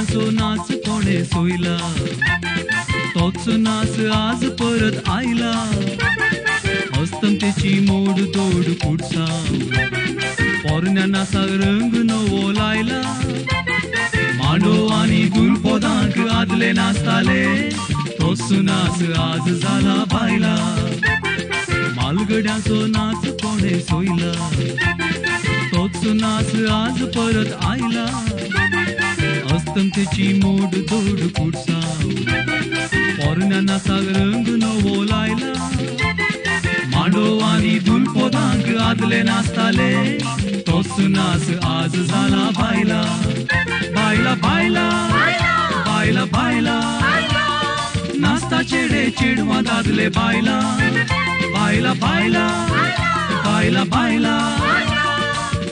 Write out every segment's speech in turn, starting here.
मालगड्यांचो नाच कोणे सोयला, तोच नाच आज परत आयला. हस्तमतेची मोड दोड कुडसाव, पोरण्या नाचाक रंग नवो लायला. मांडो आनी दुलपोदांक आदले नाचताले, तोच नाच आज जाला बायला. मालगड्यांचो नाच कोणे सोयला, तोच नाच आज परत आयला. हस्तमतेची मोड दोड कुडसाव, पोरण्या नाचाक रंग नवो लायला. मांडो आनी दुलपोदांक आदले नाचताले, तोच नाच आज जाला बायला. बायला बायला बायला बायला, नाचता चेडे चेडवां दादले बायला. बायला बायला बायला बायला,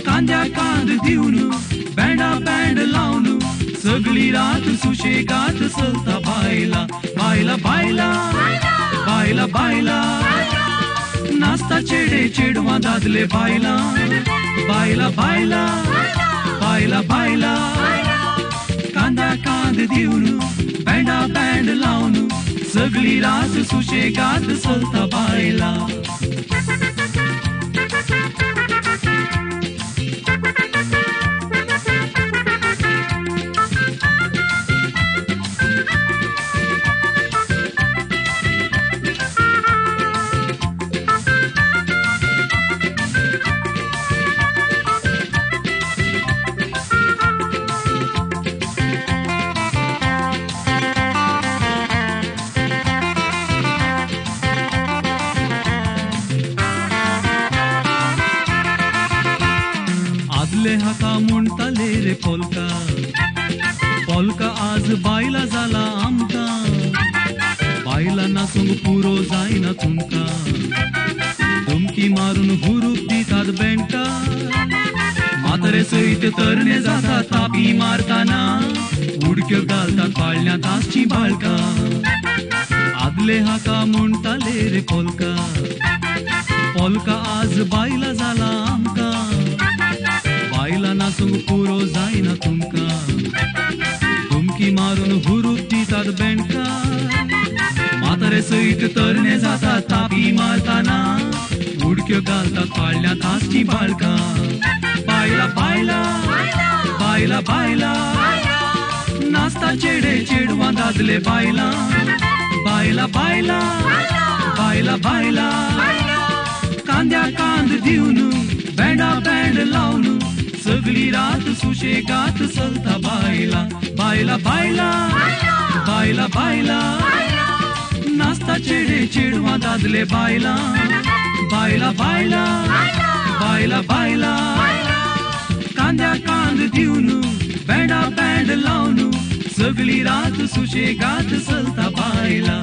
कांद्या कांद दिवन बँडा बँड लावन सगळी रात सुशेगात चलता बायला. बायला बायला बायला बायला, नाचता चेडे चेडवां दादले बायला. बायला बायला बायला बायला, कांद्या कांद दिवन बँडा बँड लावन सगळी रात सुशेगात चलता बायला. आदले हाका म्हणटाले रे पोलका, पोलका आज बायला जाला आमकां. बायला नाचूंक पुरो जायना तुमकां, धमकी मारून हुरूप दितात बँका. म्हातारे सयत तरणे जातात तापी मारताना, उडक्यो घालतात पाळण्या तासची बाळकां. आदले हाका म्हणटाले रे पोलका, पोलका आज बायला जाला आमकां. बायला नाचूंक पुरो जायना तुमकां, धमकी मारून हुरूप दितात बँका. म्हातारे सयत तरणे जातात तापी मारताना, उडक्यो घालतात पाळण्या तासची बाळकां. बायला बायला बायला बायला, नाचता चेडे चेडवां दादले बायला. बायला बायला बायला बायला, कांद्या कांद दिवन बँडा बँड लावन सगळी रात सुशेगात चलता बायला. बायला बायला बायला बायला, नाचता चेडे चेडवां दादले बायला. बायला बायला बायला बायला, कांद्या कांद दिवन बँडा बँड लावन सगळी रात सुशेगात चलता बायला.